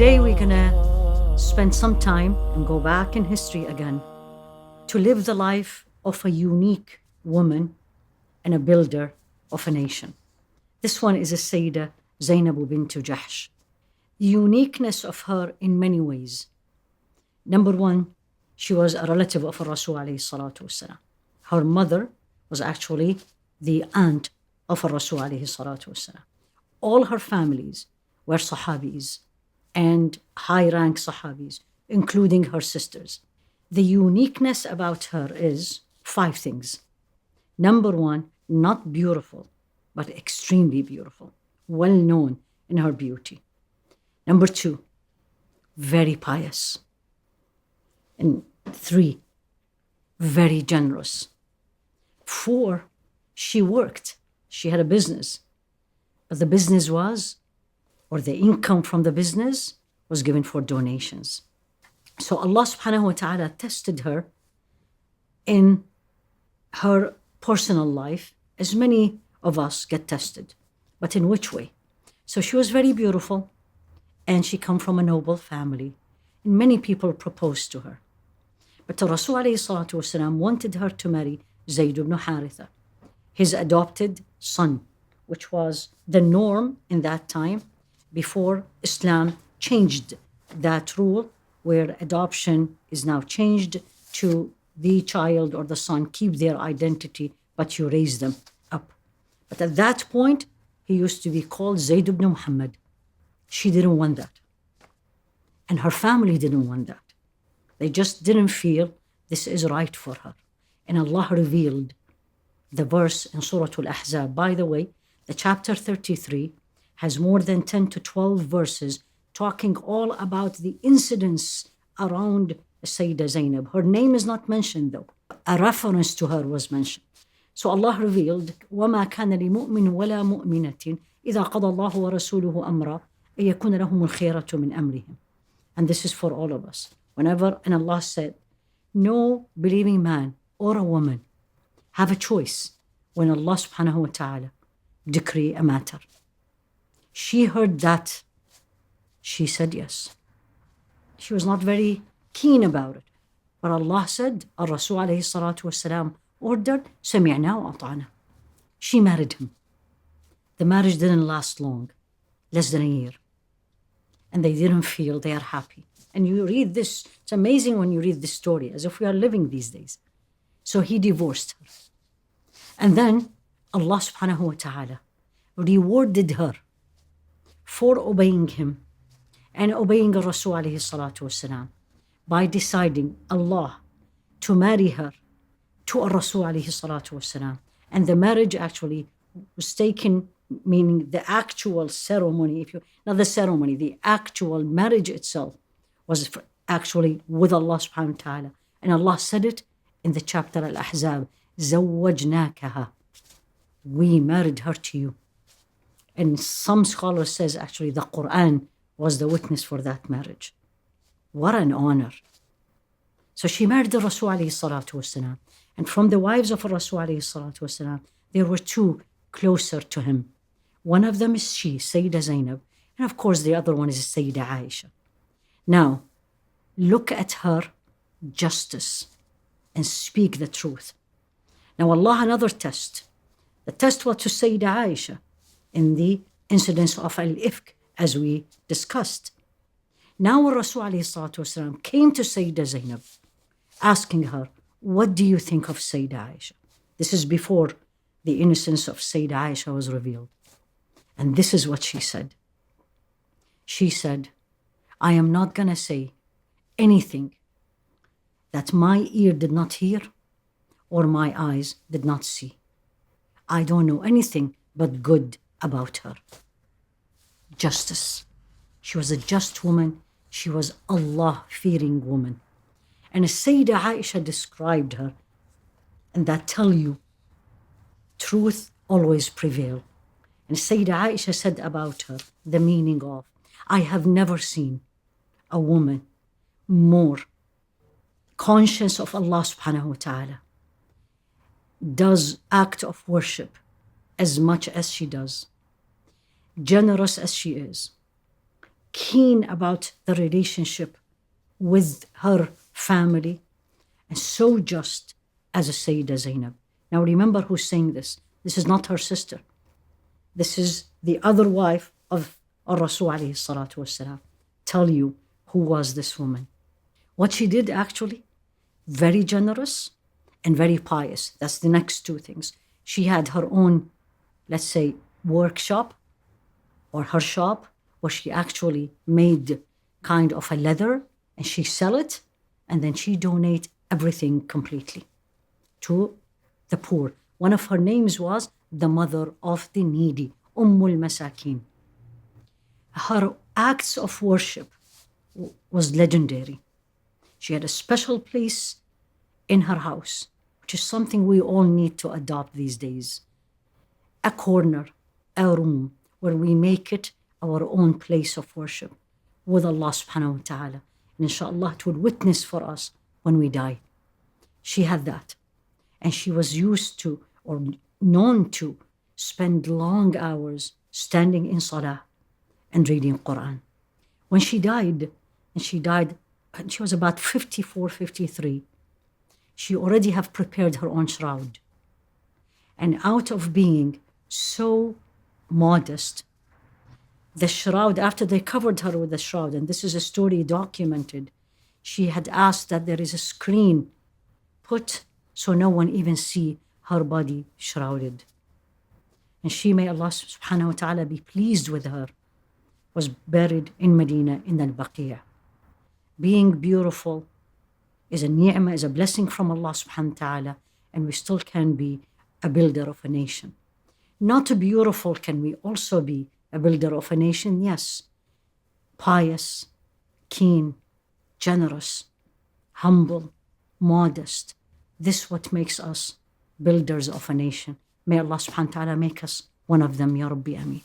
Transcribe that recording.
today we're gonna spend some time and go back in history again to live the life of a unique woman and a builder of a nation. This one is a Sayyidah Zainab bint Jahsh. The uniqueness of her in many ways. Number one, she was a relative of Rasul alayhi salatu wasalam. Her mother was actually the aunt of Rasul alayhi salatu wasalam. All her families were Sahabis and high-rank Sahabis, including her sisters. The uniqueness about her is 5 things. Number one, not beautiful, but extremely beautiful, well known in her beauty. Number 2, very pious. And 3, very generous. 4, she worked. She had a business. But the business was, or the income from the business was given for donations. So Allah subhanahu wa ta'ala tested her in her personal life, as many of us get tested. But in which way? So she was very beautiful, and she come from a noble family, and many people proposed to her. But the Rasul alayhi salatu wasalam wanted her to marry Zayd ibn Al-Harith, his adopted son, which was the norm in that time before Islam changed that rule, where adoption is now changed to the child or the son keep their identity, but you raise them up. But at that point, he used to be called Zayd ibn Muhammad. She didn't want that. And her family didn't want that. They just didn't feel this is right for her. And Allah revealed the verse in Surah Al-Ahzaab. By the way, the chapter 33 has more than 10 to 12 verses talking all about the incidents around Sayyidah Zainab. Her name is not mentioned though. A reference to her was mentioned. So Allah revealed, وَمَا كَانَ لِمُؤْمِنٍ وَلَا مُؤْمِنَةٍ إِذَا قَضَى اللَّهُ وَرَسُولُهُ أَمْرًا أَن يَكُونَ لَهُمُ الْخِيَرَةُ مِنْ أَمْرِهِمْ. And this is for all of us. Whenever, and Allah said, no believing man or a woman have a choice when Allah subhanahu wa ta'ala decree a matter. She heard that. She said yes. She was not very keen about it. But Allah said, Ar-Rasul alayhi salatu wasalam ordered, سَمِعْنَا وَأَطَعْنَا. She married him. The marriage didn't last long, less than a year. And they didn't feel they are happy. And you read this, it's amazing when you read this story, as if we are living these days. So he divorced her. And then Allah subhanahu wa ta'ala rewarded her for obeying him and obeying Rasul alayhi salatu wasalam by deciding Allah to marry her to Rasul alayhi salatu wasalam. And the marriage actually was taken, meaning the actual ceremony, not the ceremony, the actual marriage itself was actually with Allah subhanahu wa ta'ala. And Allah said it in the chapter Al-Ahzaab, زَوَّجْنَاكَهَا. We married her to you. And some scholars says actually the Qur'an was the witness for that marriage. What an honor. So she married the Rasul alayhi salatu wasalam. And from the wives of Rasul alayhi salatu wasalam, there were 2 closer to him. One of them is she, Sayyidah Zainab. And of course the other one is Sayyidah Aisha. Now, look at her justice and speak the truth. Now Allah, another test. The test was to Sayyidah Aisha in the incidents of Al-Ifk, as we discussed. Now Rasul alayhi salatu wasalam came to Sayyidah Zainab, asking her, what do you think of Sayyidah Aisha? This is before the innocence of Sayyidah Aisha was revealed. And this is what she said. She said, I am not going to say anything that my ear did not hear or my eyes did not see. I don't know anything but good about her. Justice. She was a just woman. She was Allah-fearing woman. And as Sayyidah Aisha described her, and that tell you, truth always prevail. And Sayyidah Aisha said about her, the meaning of, I have never seen a woman more conscious of Allah subhanahu wa ta'ala, does act of worship as much as she does, generous as she is, keen about the relationship with her family, and so just as a Sayyidah Zainab. Now remember who's saying this. This is not her sister. This is the other wife of Rasul alayhi salatu wasalam. Tell you who was this woman. What she did actually, very generous and very pious. That's the next two things. She had her own, let's say, workshop or her shop where she actually made kind of a leather and she sell it, and then she donate everything completely to the poor. One of her names was the mother of the needy, Ummul Masakin. Her acts of worship was legendary. She had a special place in her house, which is something we all need to adopt these days. A corner, a room, where we make it our own place of worship with Allah subhanahu wa ta'ala. And inshallah, it would witness for us when we die. She had that. And she was used to, or known to, spend long hours standing in Salah and reading Qur'an. When she died, and she was about 54, 53, she already had prepared her own shroud. And out of being so modest, the shroud, after they covered her with the shroud, and this is a story documented, she had asked that there is a screen put so no one even see her body shrouded. And she, may Allah subhanahu wa ta'ala be pleased with her, was buried in Medina in Al-Baqiyah. Being beautiful is a ni'mah, is a blessing from Allah subhanahu wa ta'ala, and we still can be a builder of a nation. Not beautiful, can we also be a builder of a nation? Yes. Pious, keen, generous, humble, modest. This is what makes us builders of a nation. May Allah subhanahu wa ta'ala make us one of them, Ya Rabbi Ameen.